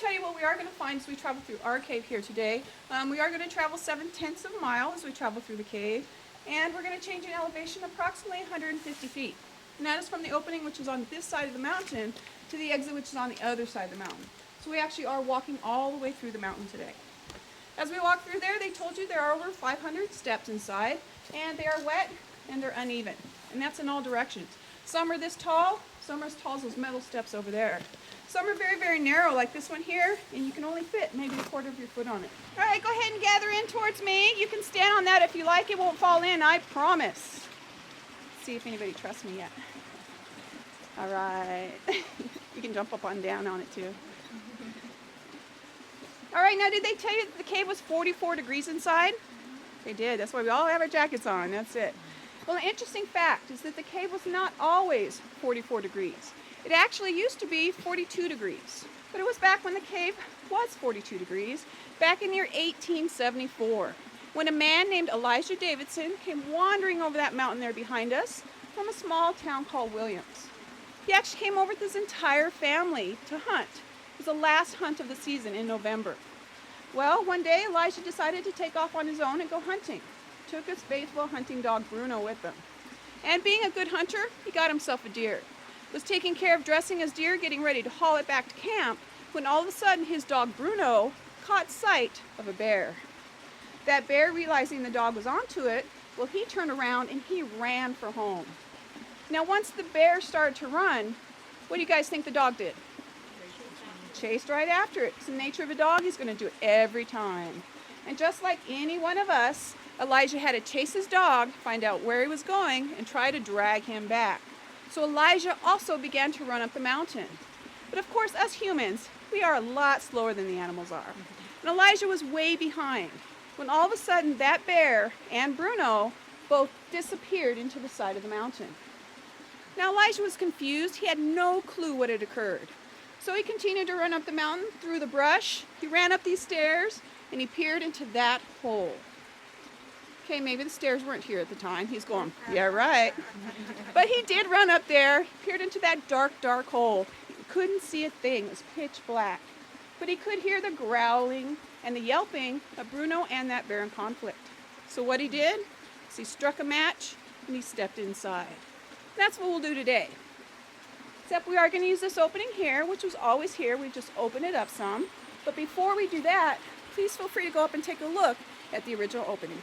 tell you what we are going to find as we travel through our cave here today. We are going to travel 7/10 of a mile as we travel through the cave, and we're going to change in elevation approximately 150 feet. And that is from the opening, which is on this side of the mountain, to the exit, which is on the other side of the mountain. So we actually are walking all the way through the mountain today. As we walk through there, they told you there are over 500 steps inside, and they are wet and they're uneven. And that's in all directions. Some are this tall, some are as tall as those metal steps over there. Some are very, very narrow, like this one here, and you can only fit maybe a quarter of your foot on it. All right, go ahead and gather in towards me. You can stand on that if you like. It won't fall in, I promise. Let's see if anybody trusts me yet. All right. You can jump up and down on it too. All right, now did they tell you that the cave was 44 degrees inside? They did. That's why we all have our jackets on. That's it. Well, an interesting fact is that the cave was not always 44 degrees. It actually used to be 42 degrees. But it was back when the cave was 42 degrees, back in the year 1874, when a man named Elijah Davidson came wandering over that mountain there behind us from a small town called Williams. He actually came over with his entire family to hunt. It was the last hunt of the season in November. Well, one day Elijah decided to take off on his own and go hunting. Took his faithful hunting dog Bruno with him. And being a good hunter, he got himself a deer. Was taking care of dressing his deer, getting ready to haul it back to camp, when all of a sudden his dog Bruno caught sight of a bear. That bear, realizing the dog was onto it, well, he turned around and he ran for home. Now, once the bear started to run, what do you guys think the dog did? Chased right after it. It's the nature of a dog. He's going to do it every time. And just like any one of us, Elijah had to chase his dog, find out where he was going, and try to drag him back. So Elijah also began to run up the mountain. But of course, us humans, we are a lot slower than the animals are. And Elijah was way behind, when all of a sudden that bear and Bruno both disappeared into the side of the mountain. Now Elijah was confused. He had no clue what had occurred. So he continued to run up the mountain through the brush. He ran up these stairs and he peered into that hole. Okay, maybe the stairs weren't here at the time. He's going, yeah, right. But he did run up there, peered into that dark, dark hole. He couldn't see a thing. It was pitch black. But he could hear the growling and the yelping of Bruno and that bear in conflict. So what he did is he struck a match and he stepped inside. That's what we'll do today. Except we are going to use this opening here, which was always here. We just open it up some. But before we do that, please feel free to go up and take a look at the original opening.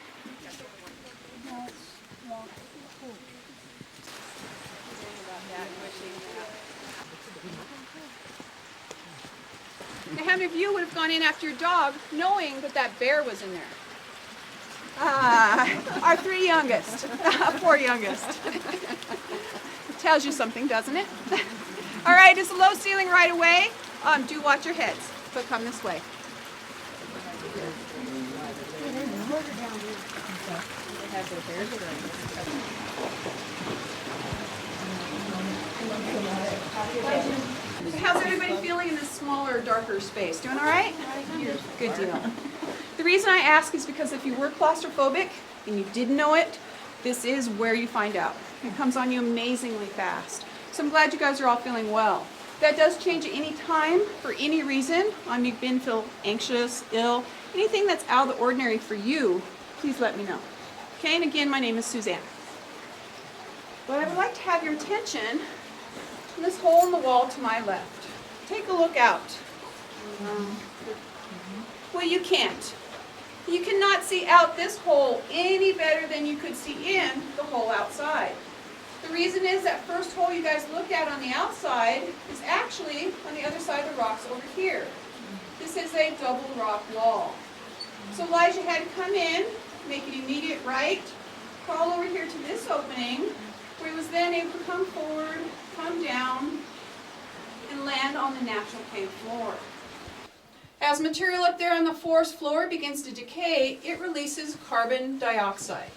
Now, how many of you would have gone in after your dog knowing that that bear was in there? Our three youngest, four youngest. Tells you something, doesn't it? All right, it's a low ceiling right away. Do watch your heads, but come this way. How's everybody feeling in this smaller, darker space? Doing all right? Good deal. The reason I ask is because if you were claustrophobic and you didn't know it, this is where you find out. It comes on you amazingly fast. So I'm glad you guys are all feeling well. That does change at any time for any reason. You've been feel anxious, ill, anything that's out of the ordinary for you, please let me know. Okay, and again, my name is Suzanne. But I would like to have your attention on this hole in the wall to my left. Take a look out. Well, you can't. You cannot see out this hole any better than you could see in the hole outside. The reason is that first hole you guys looked at on the outside is actually on the other side of the rocks over here. This is a double rock wall. So Elijah had to come in, make an immediate right, crawl over here to this opening, where he was then able to come forward, come down, and land on the natural cave floor. As material up there on the forest floor begins to decay, it releases carbon dioxide.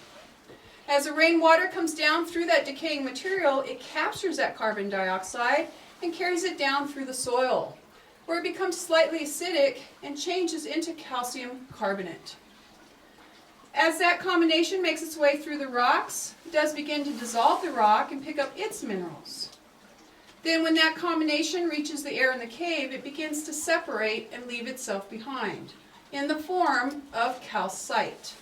As the rainwater comes down through that decaying material, it captures that carbon dioxide and carries it down through the soil, where it becomes slightly acidic and changes into calcium carbonate. As that combination makes its way through the rocks, it does begin to dissolve the rock and pick up its minerals. Then when that combination reaches the air in the cave, it begins to separate and leave itself behind in the form of calcite.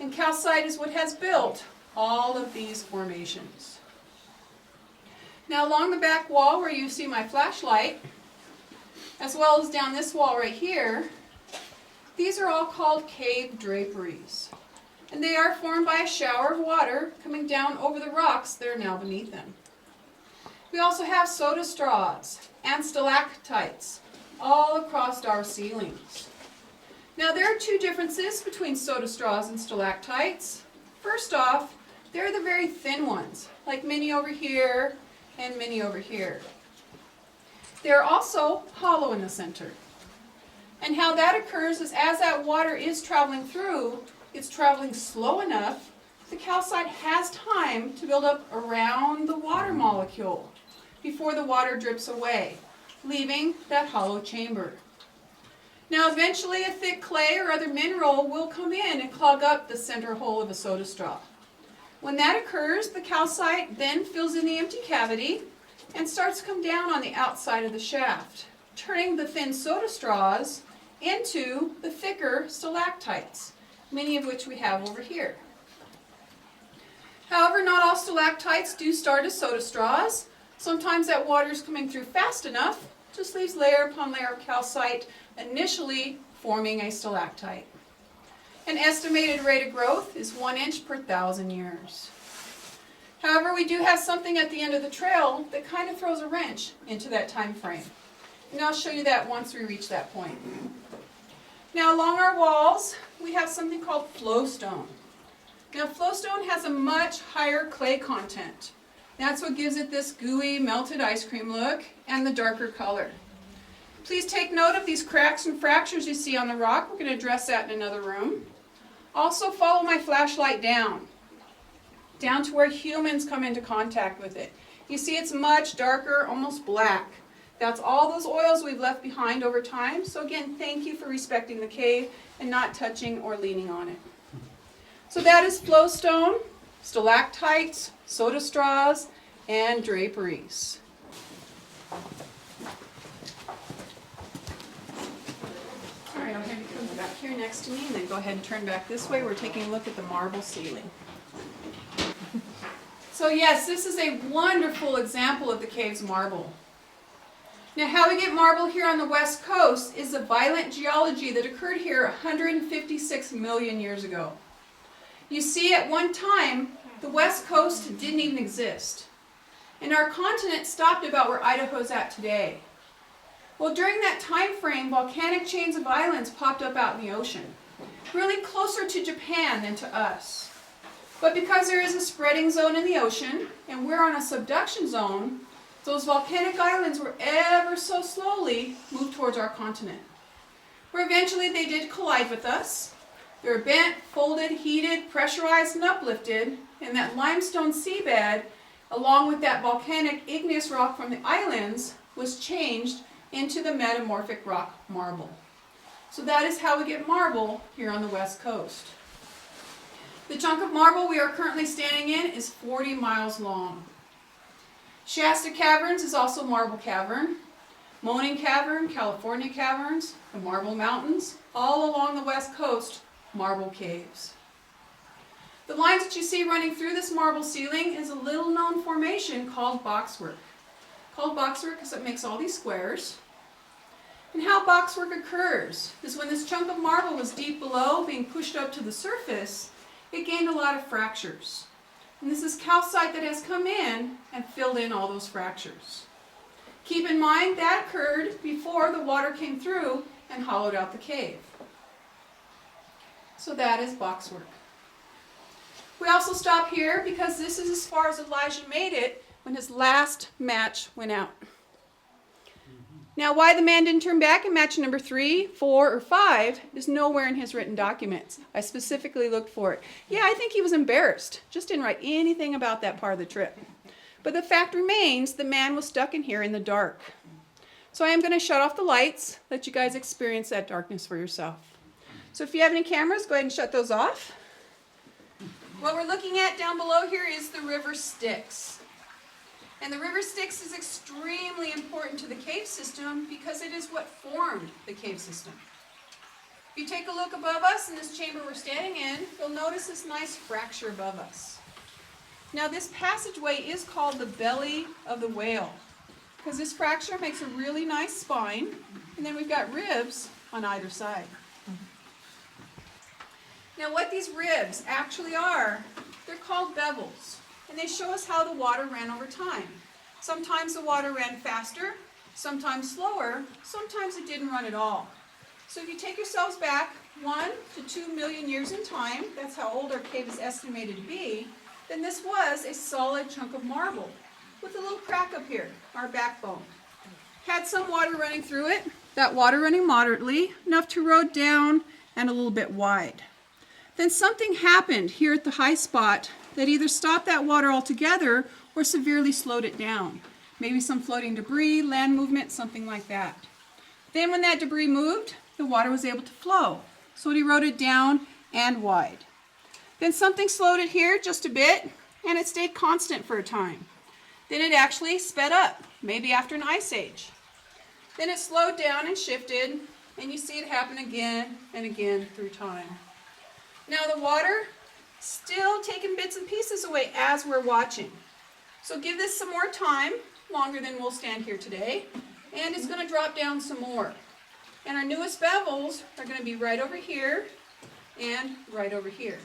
And calcite is what has built all of these formations. Now along the back wall where you see my flashlight, as well as down this wall right here, these are all called cave draperies. And they are formed by a shower of water coming down over the rocks that are now beneath them. We also have soda straws and stalactites all across our ceilings. Now there are two differences between soda straws and stalactites. First off, they're the very thin ones, like many over here and many over here. They're also hollow in the center. And how that occurs is as that water is traveling through, it's traveling slow enough, the calcite has time to build up around the water molecule before the water drips away, leaving that hollow chamber. Now eventually a thick clay or other mineral will come in and clog up the center hole of a soda straw. When that occurs, the calcite then fills in the empty cavity and starts to come down on the outside of the shaft, turning the thin soda straws into the thicker stalactites, many of which we have over here. However, not all stalactites do start as soda straws. Sometimes that water is coming through fast enough, just leaves layer upon layer of calcite, initially forming a stalactite. An estimated rate of growth is 1 inch per 1,000 years. However, we do have something at the end of the trail that kind of throws a wrench into that time frame. And I'll show you that once we reach that point. Now along our walls, we have something called flowstone. Now flowstone has a much higher clay content. That's what gives it this gooey, melted ice cream look and the darker color. Please take note of these cracks and fractures you see on the rock. We're going to address that in another room. Also follow my flashlight down to where humans come into contact with it. You see it's much darker, almost black. That's all those oils we've left behind over time. So again, thank you for respecting the cave and not touching or leaning on it. So that is flowstone, stalactites, soda straws, and draperies. All right, I'll have you come back here next to me and then go ahead and turn back this way. We're taking a look at the marble ceiling. So yes, this is a wonderful example of the cave's marble. Now how we get marble here on the west coast is the violent geology that occurred here 156 million years ago. You see, at one time, the west coast didn't even exist. And our continent stopped about where Idaho's at today. Well, during that time frame, volcanic chains of islands popped up out in the ocean, really closer to Japan than to us. But because there is a spreading zone in the ocean, and we're on a subduction zone, those volcanic islands were ever so slowly moved towards our continent, where eventually they did collide with us. They were bent, folded, heated, pressurized, and uplifted, and that limestone seabed, along with that volcanic igneous rock from the islands, was changed into the metamorphic rock marble. So that is how we get marble here on the west coast. The chunk of marble we are currently standing in is 40 miles long. Shasta Caverns is also Marble Cavern. Moaning Cavern, California Caverns, the Marble Mountains, all along the west coast, marble caves. The lines that you see running through this marble ceiling is a little known formation called boxwork. Called boxwork because it makes all these squares. And how boxwork occurs is when this chunk of marble was deep below, being pushed up to the surface, it gained a lot of fractures. And this is calcite that has come in and filled in all those fractures. Keep in mind that occurred before the water came through and hollowed out the cave. So that is boxwork. We also stop here because this is as far as Elijah made it when his last match went out. Now, why the man didn't turn back in match number 3, 4, or 5 is nowhere in his written documents. I specifically looked for it. Yeah, I think he was embarrassed. Just didn't write anything about that part of the trip. But the fact remains, the man was stuck in here in the dark. So I am going to shut off the lights, let you guys experience that darkness for yourself. So if you have any cameras, go ahead and shut those off. What we're looking at down below here is the river Styx. And the river Styx is extremely important to the cave system because it is what formed the cave system. If you take a look above us in this chamber we're standing in, you'll notice this nice fracture above us. Now this passageway is called the belly of the whale because this fracture makes a really nice spine, and then we've got ribs on either side. Now what these ribs actually are, they're called bevels, and they show us how the water ran over time. Sometimes the water ran faster, sometimes slower, sometimes it didn't run at all. So if you take yourselves back 1 to 2 million years in time, that's how old our cave is estimated to be, then this was a solid chunk of marble with a little crack up here, our backbone. Had some water running through it, that water running moderately, enough to erode down and a little bit wide. Then something happened here at the high spot that either stopped that water altogether or severely slowed it down. Maybe some floating debris, land movement, something like that. Then when that debris moved, the water was able to flow, so it eroded down and wide. Then something slowed it here just a bit, and it stayed constant for a time. Then it actually sped up, maybe after an ice age. Then it slowed down and shifted, and you see it happen again and again through time. Now the water still taking bits and pieces away as we're watching. So give this some more time, longer than we'll stand here today, and it's going to drop down some more. And our newest bevels are going to be right over here and right over here.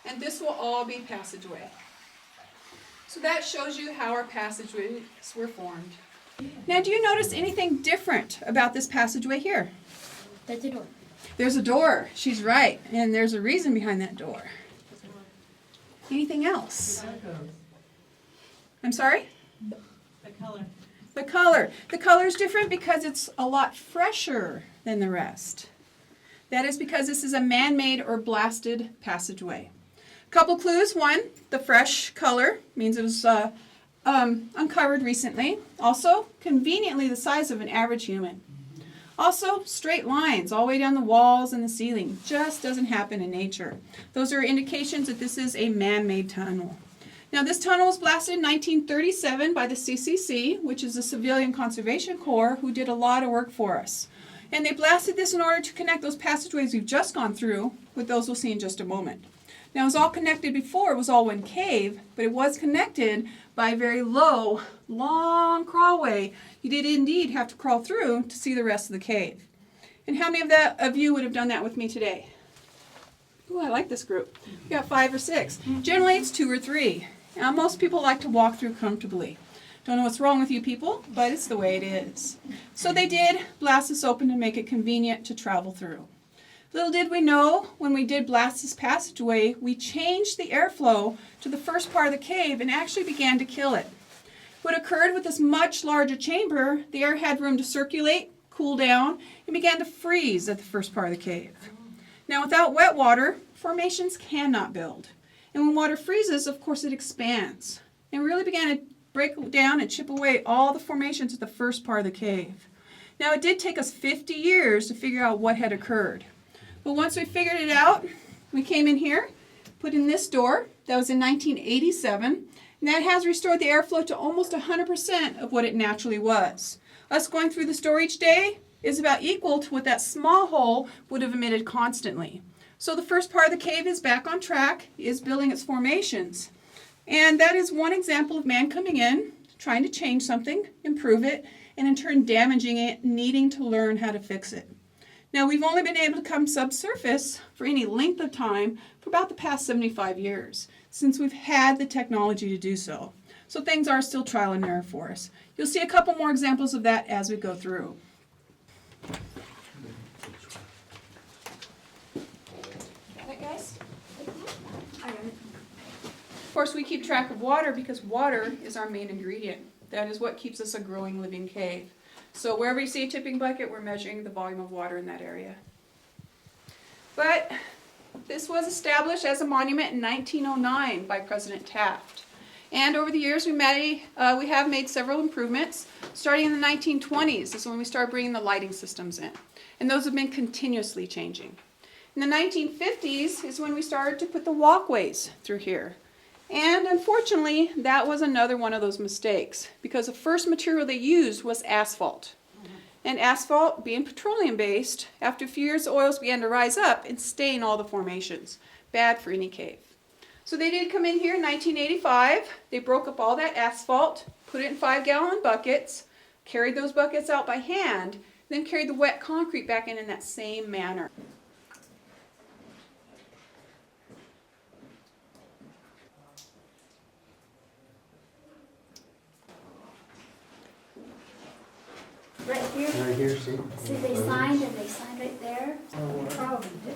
And this will all be passageway. So that shows you how our passageways were formed. Now, do you notice anything different about this passageway here? There's a door. There's a door. She's right. And there's a reason behind that door. Anything else? I'm sorry? The color. The color. The color is different because it's a lot fresher than the rest. That is because this is a man-made or blasted passageway. Couple clues. One, the fresh color means it was uncovered recently. Also, conveniently the size of an average human. Also, straight lines all the way down the walls and the ceiling. Just doesn't happen in nature. Those are indications that this is a man-made tunnel. Now, this tunnel was blasted in 1937 by the CCC, which is the Civilian Conservation Corps, who did a lot of work for us. And they blasted this in order to connect those passageways we've just gone through with those we'll see in just a moment. Now, it was all connected before. It was all one cave, but it was connected by a very low, long crawlway. You did indeed have to crawl through to see the rest of the cave. And how many of you would have done that with me today? Ooh, I like this group. We got 5 or 6. Generally, it's 2 or 3. Now, most people like to walk through comfortably. Don't know what's wrong with you people, but it's the way it is. So they did blast this open to make it convenient to travel through. Little did we know, when we did blast this passageway, we changed the airflow to the first part of the cave and actually began to kill it. What occurred with this much larger chamber, the air had room to circulate, cool down, and began to freeze at the first part of the cave. Now, without wet water, formations cannot build. And when water freezes, of course, it expands. And really began to break down and chip away all the formations at the first part of the cave. Now, it did take us 50 years to figure out what had occurred. But once we figured it out, we came in here, put in this door. That was in 1987. And that has restored the airflow to almost 100% of what it naturally was. Us going through this door each day is about equal to what that small hole would have emitted constantly. So the first part of the cave is back on track, is building its formations. And that is one example of man coming in, trying to change something, improve it, and in turn damaging it, needing to learn how to fix it. Now, we've only been able to come subsurface for any length of time for about the past 75 years, since we've had the technology to do so. So things are still trial and error for us. You'll see a couple more examples of that as we go through. Got it, guys? I got it. Of course, we keep track of water because water is our main ingredient. That is what keeps us a growing, living cave. So wherever you see a tipping bucket, we're measuring the volume of water in that area. But this was established as a monument in 1909 by President Taft. And over the years, we have made several improvements. Starting in the 1920s is when we started bringing the lighting systems in. And those have been continuously changing. In the 1950s is when we started to put the walkways through here. And unfortunately, that was another one of those mistakes because the first material they used was asphalt. And asphalt, being petroleum-based, after a few years the oils began to rise up and stain all the formations. Bad for any cave. So they did come in here in 1985. They broke up all that asphalt, put it in 5-gallon buckets, carried those buckets out by hand, then carried the wet concrete back in that same manner. Right here. Right here, see? See, they signed and they signed right there. Oh, wow. Probably did.